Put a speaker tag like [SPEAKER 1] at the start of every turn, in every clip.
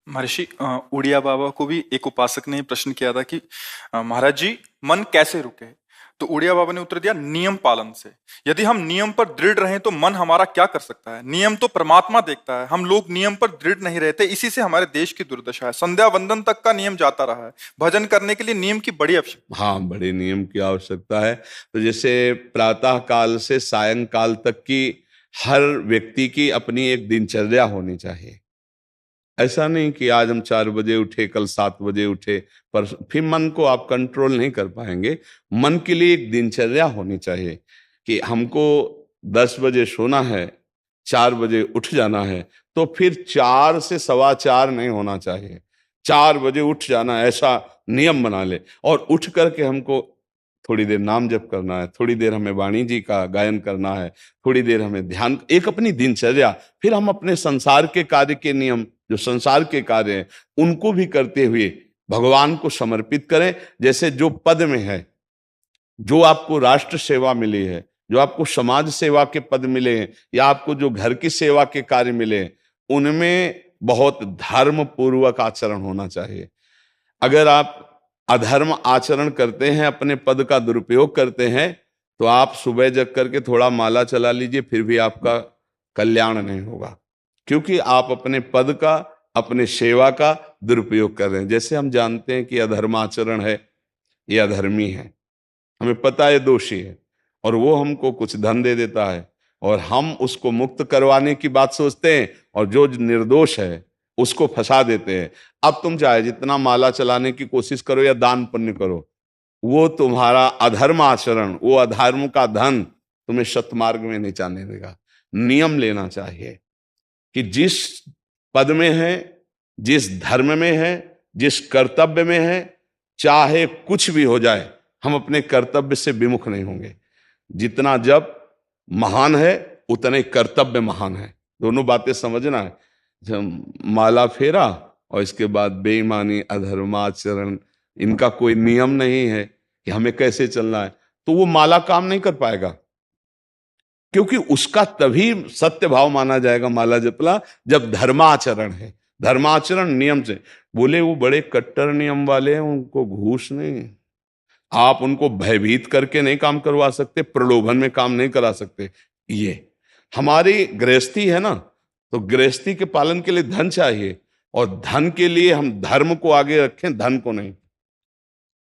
[SPEAKER 1] महर्षि उड़िया बाबा को भी एक उपासक ने प्रश्न किया था कि महाराज जी, मन कैसे रुके? तो उड़िया बाबा ने उत्तर दिया, नियम पालन से। यदि हम नियम पर दृढ़ रहें तो मन हमारा क्या कर सकता है? नियम तो परमात्मा देखता है। हम लोग नियम पर दृढ़ नहीं रहते, इसी से हमारे देश की दुर्दशा है। संध्या वंदन तक का नियम जाता रहा है। भजन करने के लिए नियम की बड़ी आवश्यकता।
[SPEAKER 2] हाँ, बड़े नियम की आवश्यकता है। तो जैसे प्रातः काल से सायंकाल तक की हर व्यक्ति की अपनी एक दिनचर्या होनी चाहिए। ऐसा नहीं कि आज हम 4 बजे उठे, कल 7 बजे उठे, पर फिर मन को आप कंट्रोल नहीं कर पाएंगे। मन के लिए एक दिनचर्या होनी चाहिए कि हमको 10 बजे सोना है, 4 बजे उठ जाना है। तो फिर 4 से 4:15 नहीं होना चाहिए, 4 बजे उठ जाना, ऐसा नियम बना ले। और उठ करके हमको थोड़ी देर नाम जप करना है, थोड़ी देर हमें वाणी जी का गायन करना है, थोड़ी देर हमें ध्यान, एक अपनी दिनचर्या। फिर हम अपने संसार के कार्य के नियम, जो संसार के कार्य हैं, उनको भी करते हुए भगवान को समर्पित करें। जैसे जो पद में है, जो आपको राष्ट्र सेवा मिली है, जो आपको समाज सेवा के पद मिले हैं, या आपको जो घर की सेवा के कार्य मिले हैं, उनमें बहुत धर्म पूर्वक आचरण होना चाहिए। अगर आप अधर्म आचरण करते हैं, अपने पद का दुरुपयोग करते हैं, तो आप सुबह जग करके थोड़ा माला चला लीजिए, फिर भी आपका कल्याण नहीं होगा, क्योंकि आप अपने पद का, अपने सेवा का दुरुपयोग कर रहे हैं। जैसे हम जानते हैं कि अधर्म आचरण है, ये अधर्मी है, हमें पता है दोषी है, और वो हमको कुछ धन दे देता है, और हम उसको मुक्त करवाने की बात सोचते हैं, और जो निर्दोष है उसको फंसा देते हैं। अब तुम चाहे जितना माला चलाने की कोशिश करो या दान पुण्य करो, वो तुम्हारा अधर्म आचरण, वो अधर्म का धन तुम्हें सतमार्ग में नहीं जाने देगा। नियम लेना चाहिए कि जिस पद में है, जिस धर्म में है, जिस कर्तव्य में है, चाहे कुछ भी हो जाए, हम अपने कर्तव्य से विमुख नहीं होंगे। जितना जप महान है, उतने कर्तव्य महान है। दोनों बातें समझना है। जब माला फेरा और इसके बाद बेईमानी, अधर्माचरण, इनका कोई नियम नहीं है कि हमें कैसे चलना है, तो वो माला काम नहीं कर पाएगा, क्योंकि उसका तभी सत्य भाव माना जाएगा माला जपला जब धर्माचरण है। धर्माचरण नियम से। बोले वो बड़े कट्टर नियम वाले हैं, उनको घूस नहीं, आप उनको भयभीत करके नहीं काम करवा सकते, प्रलोभन में काम नहीं करा सकते। ये हमारी गृहस्थी है ना, तो गृहस्थी के पालन के लिए धन चाहिए, और धन के लिए हम धर्म को आगे रखें, धन को नहीं।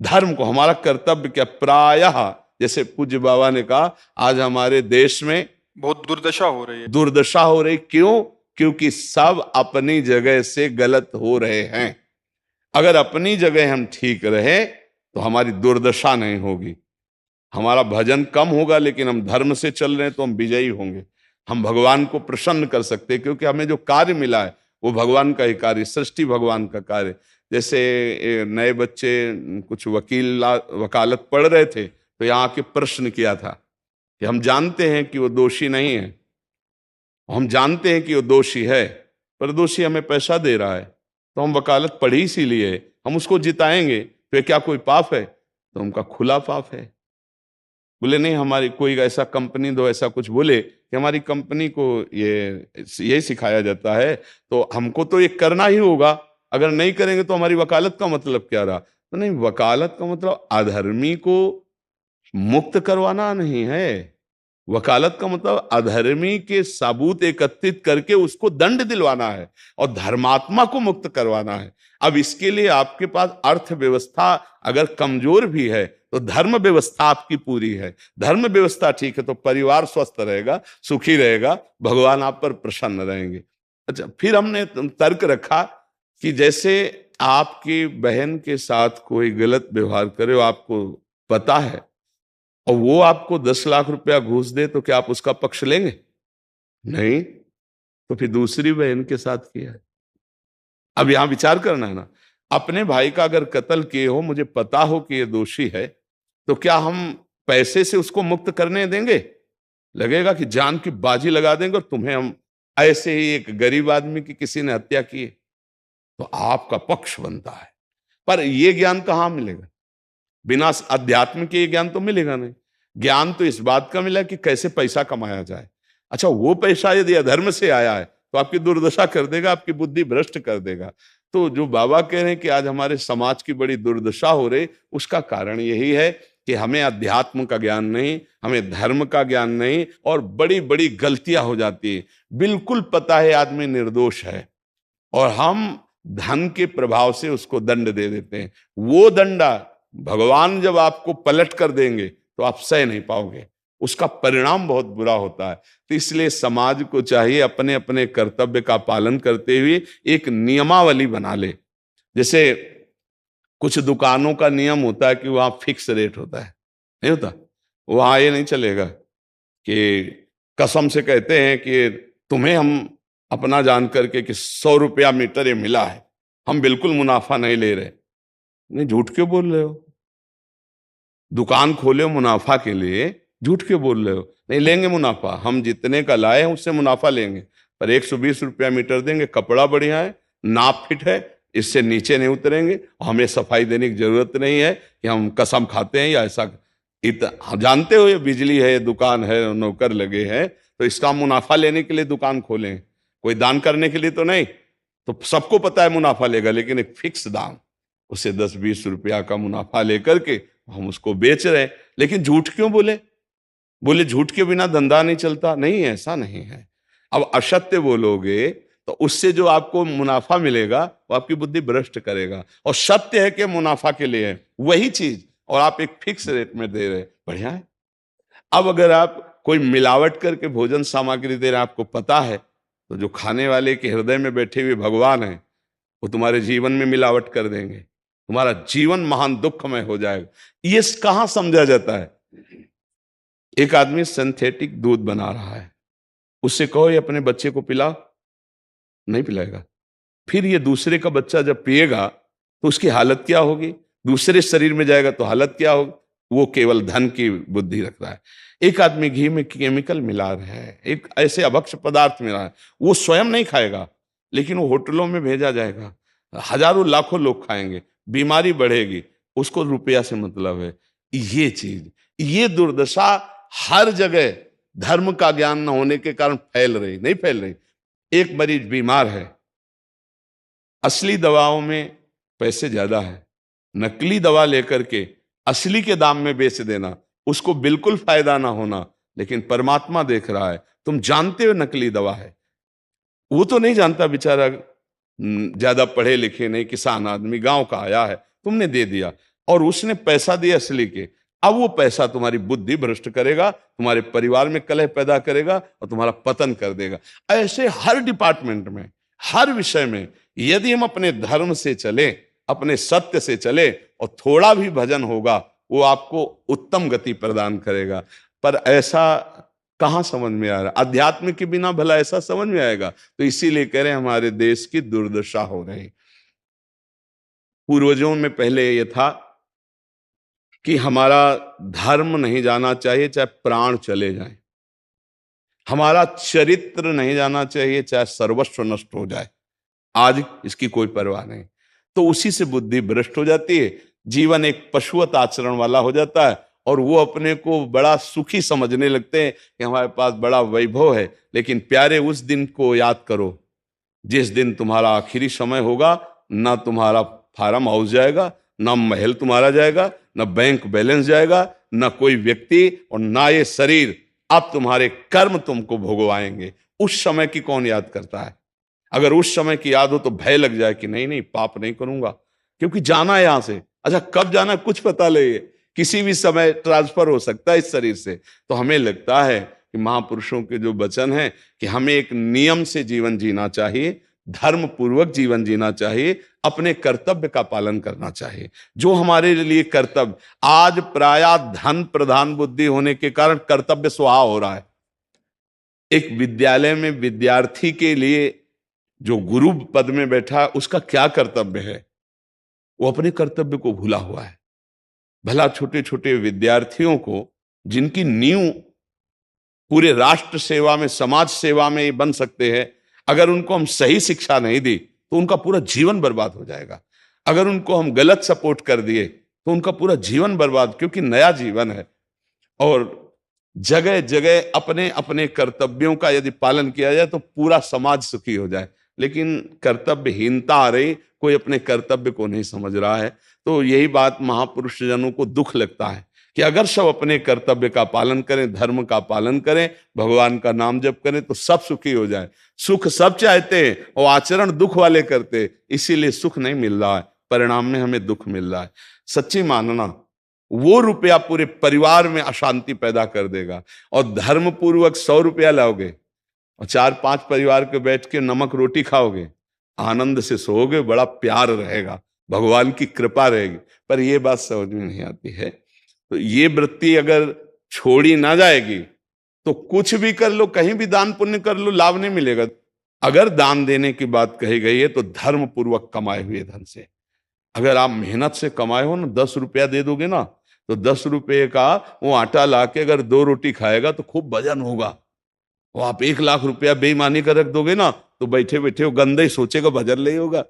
[SPEAKER 2] धर्म को, हमारा कर्तव्य क्या, प्रायः जैसे पूज्य बाबा ने कहा, आज हमारे देश में
[SPEAKER 1] बहुत दुर्दशा हो रही है।
[SPEAKER 2] दुर्दशा हो रही, क्यों? क्योंकि सब अपनी जगह से गलत हो रहे हैं। अगर अपनी जगह हम ठीक रहे तो हमारी दुर्दशा नहीं होगी, हमारा भजन कम होगा, लेकिन हम धर्म से चल रहे हैं तो हम विजयी होंगे। हम भगवान को प्रसन्न कर सकते हैं, क्योंकि हमें जो कार्य मिला है वो भगवान का ही कार्य, सृष्टि भगवान का कार्य। जैसे नए बच्चे कुछ वकालत पढ़ रहे थे, तो यहाँ के प्रश्न किया था कि हम जानते हैं कि वो दोषी नहीं है, हम जानते हैं कि वो दोषी है, पर दोषी हमें पैसा दे रहा है, तो हम वकालत पढ़ी इसीलिए, हम उसको जिताएंगे, तो क्या कोई पाप है? तो उनका खुला पाप है। बोले नहीं, हमारी कोई ऐसा कंपनी दो, ऐसा कुछ बोले कि हमारी कंपनी को ये सिखाया जाता है, तो हमको तो ये करना ही होगा, अगर नहीं करेंगे तो हमारी वकालत का मतलब क्या रहा? तो नहीं, वकालत का मतलब अधर्मी को मुक्त करवाना नहीं है। वकालत का मतलब अधर्मी के सबूत एकत्रित करके उसको दंड दिलवाना है, और धर्मात्मा को मुक्त करवाना है। अब इसके लिए आपके पास अर्थव्यवस्था अगर कमजोर भी है, तो धर्म व्यवस्था आपकी पूरी है। धर्म व्यवस्था ठीक है तो परिवार स्वस्थ रहेगा, सुखी रहेगा, भगवान आप पर प्रसन्न रहेंगे। अच्छा, फिर हमने तर्क रखा कि जैसे आपकी बहन के साथ कोई गलत व्यवहार करे, आपको पता है, और वो आपको 10 लाख रुपया घूस दे, तो क्या आप उसका पक्ष लेंगे? नहीं। तो फिर दूसरी बहन के साथ किया है। अब यहां विचार करना है ना, अपने भाई का अगर कत्ल किए हो, मुझे पता हो कि ये दोषी है, तो क्या हम पैसे से उसको मुक्त करने देंगे? लगेगा कि जान की बाजी लगा देंगे, और तुम्हें हम, ऐसे ही एक गरीब आदमी की किसी ने हत्या की है, तो आपका पक्ष बनता है। पर यह ज्ञान कहां मिलेगा? बिना अध्यात्म के ज्ञान तो मिलेगा नहीं। ज्ञान तो इस बात का मिला कि कैसे पैसा कमाया जाए। अच्छा, वो पैसा यदि अधर्म से आया है तो आपकी दुर्दशा कर देगा, आपकी बुद्धि भ्रष्ट कर देगा। तो जो बाबा कह रहे हैं कि आज हमारे समाज की बड़ी दुर्दशा हो रही, उसका कारण यही है कि हमें अध्यात्म का ज्ञान नहीं, हमें धर्म का ज्ञान नहीं, और बड़ी बड़ी गलतियां हो जाती है। बिल्कुल पता है आदमी निर्दोष है और हम धन के प्रभाव से उसको दंड दे देते हैं। वो दंडा भगवान जब आपको पलट कर देंगे तो आप सह नहीं पाओगे, उसका परिणाम बहुत बुरा होता है। तो इसलिए समाज को चाहिए अपने अपने कर्तव्य का पालन करते हुए एक नियमावली बना ले। जैसे कुछ दुकानों का नियम होता है कि वहां फिक्स रेट होता है, नहीं होता? वहां ये नहीं चलेगा कि कसम से कहते हैं कि तुम्हें हम अपना जान करके कि 100 रुपया मीटर ये मिला है, हम बिल्कुल मुनाफा नहीं ले रहे। नहीं, झूठ क्यों बोल रहे हो? दुकान खोले हो मुनाफा के लिए, झूठ क्यों बोल रहे हो? नहीं लेंगे मुनाफा, हम जितने का लाए हैं उससे मुनाफा लेंगे, पर 120 रुपया मीटर देंगे, कपड़ा बढ़िया है, नाप फिट है, इससे नीचे नहीं उतरेंगे, हमें सफाई देने की जरूरत नहीं है कि हम कसम खाते हैं या ऐसा। जानते हो ये बिजली है, दुकान है, नौकर लगे हैं, तो इसका मुनाफा लेने के लिए दुकान खोलें, कोई दान करने के लिए तो नहीं। तो सबको पता है मुनाफा लेगा, लेकिन एक फिक्स दाम, उसे 10-20 रुपया का मुनाफा लेकर के हम उसको बेच रहे हैं। लेकिन झूठ क्यों बोले? बोले झूठ के बिना धंधा नहीं चलता। नहीं, ऐसा नहीं है। अब असत्य बोलोगे तो उससे जो आपको मुनाफा मिलेगा वो आपकी बुद्धि भ्रष्ट करेगा, और सत्य है कि मुनाफा के लिए है वही चीज, और आप एक फिक्स रेट में दे रहे, बढ़िया है। अब अगर आप कोई मिलावट करके भोजन सामग्री दे रहे हैं, आपको पता है, तो जो खाने वाले के हृदय में बैठे हुए भगवान हैं वो तुम्हारे जीवन में मिलावट कर देंगे, तुम्हारा जीवन महान दुखमय हो जाएगा। ये कहां समझा जाता है? एक आदमी सिंथेटिक दूध बना रहा है, उससे कहो ये अपने बच्चे को पिला, नहीं पिलाएगा। फिर ये दूसरे का बच्चा जब पिएगा तो उसकी हालत क्या होगी? दूसरे शरीर में जाएगा तो हालत क्या होगी? वो केवल धन की बुद्धि रख रहा है। एक आदमी घी में केमिकल मिला रहा है, एक ऐसे अभक्ष पदार्थ मिला है, वो स्वयं नहीं खाएगा, लेकिन वो होटलों में भेजा जाएगा, हजारों लाखों लोग खाएंगे, बीमारी बढ़ेगी, उसको रुपया से मतलब है। ये चीज, ये दुर्दशा हर जगह धर्म का ज्ञान न होने के कारण फैल रही, नहीं फैल रही। एक मरीज बीमार है, असली दवाओं में पैसे ज्यादा है, नकली दवा लेकर के असली के दाम में बेच देना, उसको बिल्कुल फायदा ना होना। लेकिन परमात्मा देख रहा है, तुम जानते हो नकली दवा है, वो तो नहीं जानता बेचारा, ज्यादा पढ़े लिखे नहीं, किसान आदमी गांव का आया है, तुमने दे दिया और उसने पैसा दिया असली के। अब वो पैसा तुम्हारी बुद्धि भ्रष्ट करेगा, तुम्हारे परिवार में कलह पैदा करेगा और तुम्हारा पतन कर देगा। ऐसे हर डिपार्टमेंट में, हर विषय में यदि हम अपने धर्म से चले, अपने सत्य से चले और थोड़ा भी भजन होगा, वो आपको उत्तम गति प्रदान करेगा। पर ऐसा कहां समझ में आ रहा? अध्यात्म के बिना भला ऐसा समझ में आएगा? तो इसीलिए कह रहे हैं हमारे देश की दुर्दशा हो रही। पूर्वजों में पहले यह था कि हमारा धर्म नहीं जाना चाहिए चाहे प्राण चले जाएं, हमारा चरित्र नहीं जाना चाहिए चाहे सर्वस्व नष्ट हो जाए। आज इसकी कोई परवाह नहीं, तो उसी से बुद्धि भ्रष्ट हो जाती है, जीवन एक पशुवत आचरण वाला हो जाता है, और वो अपने को बड़ा सुखी समझने लगते हैं कि हमारे पास बड़ा वैभव है। लेकिन प्यारे, उस दिन को याद करो जिस दिन तुम्हारा आखिरी समय होगा, ना तुम्हारा फार्म हाउस जाएगा, ना महल तुम्हारा जाएगा, ना बैंक बैलेंस जाएगा, ना कोई व्यक्ति, और ना ये शरीर। अब तुम्हारे कर्म तुमको भोगवाएंगे। उस समय की कौन याद करता है? अगर उस समय की याद हो तो भय लग जाए कि नहीं नहीं, पाप नहीं करूंगा, क्योंकि जाना है यहां से। अच्छा, कब जाना कुछ पता नहीं, किसी भी समय ट्रांसफर हो सकता है इस शरीर से। तो हमें लगता है कि महापुरुषों के जो वचन है कि हमें एक नियम से जीवन जीना चाहिए, धर्म पूर्वक जीवन जीना चाहिए, अपने कर्तव्य का पालन करना चाहिए। जो हमारे लिए कर्तव्य, आज प्रायः धन प्रधान बुद्धि होने के कारण कर्तव्य स्वाहा हो रहा है। एक विद्यालय में विद्यार्थी के लिए जो गुरु पद में बैठा, उसका क्या कर्तव्य है? वो अपने कर्तव्य को भूला हुआ है। भला छोटे छोटे विद्यार्थियों को, जिनकी नींव पूरे राष्ट्र सेवा में, समाज सेवा में ये बन सकते हैं, अगर उनको हम सही शिक्षा नहीं दी तो उनका पूरा जीवन बर्बाद हो जाएगा। अगर उनको हम गलत सपोर्ट कर दिए तो उनका पूरा जीवन बर्बाद, क्योंकि नया जीवन है। और जगह जगह अपने अपने कर्तव्यों का यदि पालन किया जाए तो पूरा समाज सुखी हो जाए। लेकिन कर्तव्यहीनता आ रही, कोई अपने कर्तव्य को नहीं समझ रहा है। तो यही बात महापुरुष जनों को दुख लगता है कि अगर सब अपने कर्तव्य का पालन करें, धर्म का पालन करें, भगवान का नाम जप करें तो सब सुखी हो जाए। सुख सब चाहते हैं और आचरण दुख वाले करते, इसीलिए सुख नहीं मिल रहा है, परिणाम में हमें दुख मिल रहा है। सच्ची मानना, वो रुपया पूरे परिवार में अशांति पैदा कर देगा। और धर्म पूर्वक 100 रुपया लाओगे और 4-5 परिवार के बैठ के नमक रोटी खाओगे, आनंद से सोओगे, बड़ा प्यार रहेगा, भगवान की कृपा रहेगी। पर ये बात समझ में नहीं आती है। तो ये वृत्ति अगर छोड़ी ना जाएगी तो कुछ भी कर लो, कहीं भी दान पुण्य कर लो, लाभ नहीं मिलेगा। अगर दान देने की बात कही गई है तो धर्म पूर्वक कमाए हुए धन से। अगर आप मेहनत से कमाए हो ना, 10 रुपया दे दोगे ना, तो 10 रुपये का वो आटा लाके अगर 2 रोटी खाएगा तो खूब वजन होगा। वो आप 1 लाख रुपया बेईमानी कर रख दोगे ना, तो बैठे बैठे वो गंदा ही सोचेगा, भजन नहीं होगा।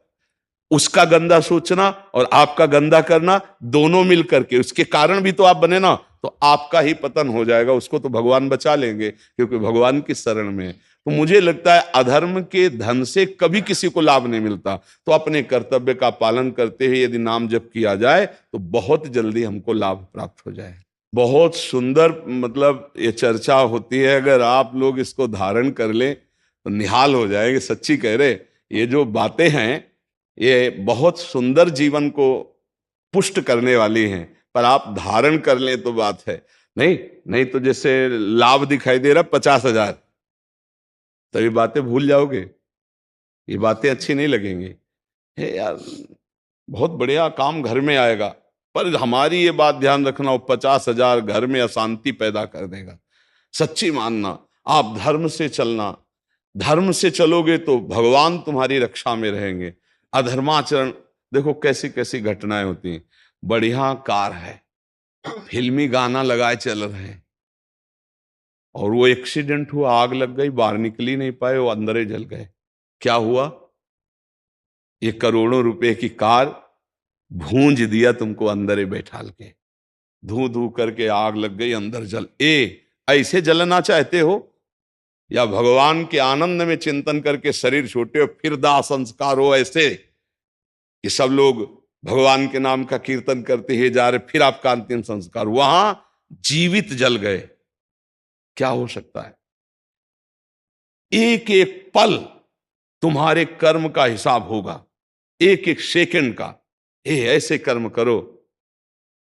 [SPEAKER 2] उसका गंदा सोचना और आपका गंदा करना, दोनों मिल करके, उसके कारण भी तो आप बने ना, तो आपका ही पतन हो जाएगा। उसको तो भगवान बचा लेंगे क्योंकि भगवान की शरण में है। तो मुझे लगता है अधर्म के धन से कभी किसी को लाभ नहीं मिलता। तो अपने कर्तव्य का पालन करते हुए यदि नाम जप किया जाए तो बहुत जल्दी हमको लाभ प्राप्त हो जाए। बहुत सुंदर, मतलब ये चर्चा होती है, अगर आप लोग इसको धारण कर लें तो निहाल हो जाएंगे। सच्ची कह रहे, ये जो बातें हैं ये बहुत सुंदर जीवन को पुष्ट करने वाली हैं, पर आप धारण कर लें तो बात है। नहीं तो जैसे लाभ दिखाई दे रहा 50,000, तभी बातें भूल जाओगे, ये बातें अच्छी नहीं लगेंगी। हे यार, बहुत बढ़िया काम घर में आएगा, पर हमारी ये बात ध्यान रखना, वो 50,000 घर में अशांति पैदा कर देगा। सच्ची मानना, आप धर्म से चलना, धर्म से चलोगे तो भगवान तुम्हारी रक्षा में रहेंगे। अधर्माचरण, देखो कैसी कैसी घटनाएं होती हैं। बढ़िया कार है, फिल्मी गाना लगाए चल रहे हैं, और वो एक्सीडेंट हुआ, आग लग गई, बाहर निकल ही नहीं पाए, वो अंदर ही जल गए। क्या हुआ? ये करोड़ों रुपए की कार भूंज दिया तुमको अंदर ही बैठाल के, धू धू करके आग लग गई, अंदर जल। ऐसे जलना चाहते हो या भगवान के आनंद में चिंतन करके शरीर छोटे हो फिर दाह संस्कार हो, ऐसे कि सब लोग भगवान के नाम का कीर्तन करते ही जा रहे, फिर आपका अंतिम संस्कार, वहां जीवित जल गए। क्या हो सकता है? एक एक पल तुम्हारे कर्म का हिसाब होगा, एक एक सेकंड का। ऐसे कर्म करो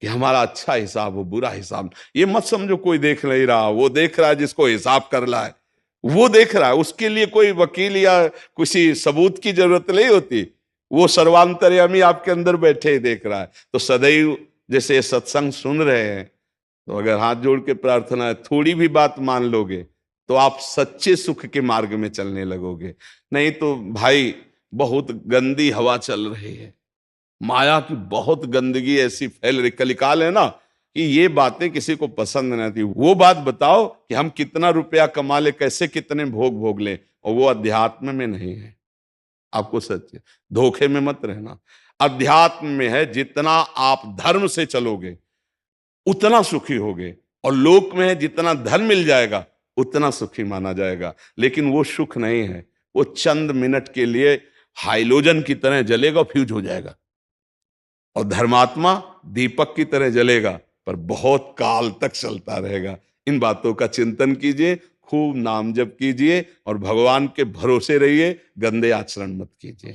[SPEAKER 2] कि हमारा अच्छा हिसाब हो, बुरा हिसाब। ये मत समझो कोई देख नहीं रहा, वो देख रहा है, जिसको हिसाब करना है वो देख रहा है। उसके लिए कोई वकील या किसी सबूत की जरूरत नहीं होती, वो सर्वांतर्यामी आपके अंदर बैठे ही देख रहा है। तो सदैव जैसे सत्संग सुन रहे हैं, तो अगर हाथ जोड़ के प्रार्थना है, थोड़ी भी बात मान लोगे तो आप सच्चे सुख के मार्ग में चलने लगोगे। नहीं तो भाई बहुत गंदी हवा चल रही है, माया की बहुत गंदगी ऐसी फैल रही, कलिकाल है ना, कि ये बातें किसी को पसंद नहीं आती। वो बात बताओ कि हम कितना रुपया कमा ले, कैसे कितने भोग भोग ले, और वो अध्यात्म में नहीं है। आपको सच धोखे में मत रहना, अध्यात्म में है। जितना आप धर्म से चलोगे उतना सुखी होगे, और लोक में है जितना धन मिल जाएगा उतना सुखी माना जाएगा। लेकिन वो सुख नहीं है, वो चंद मिनट के लिए हाइलोजन की तरह जलेगा, फ्यूज हो जाएगा। और धर्मात्मा दीपक की तरह जलेगा, पर बहुत काल तक चलता रहेगा। इन बातों का चिंतन कीजिए, खूब नाम जप कीजिए और भगवान के भरोसे रहिए, गंदे आचरण मत कीजिए।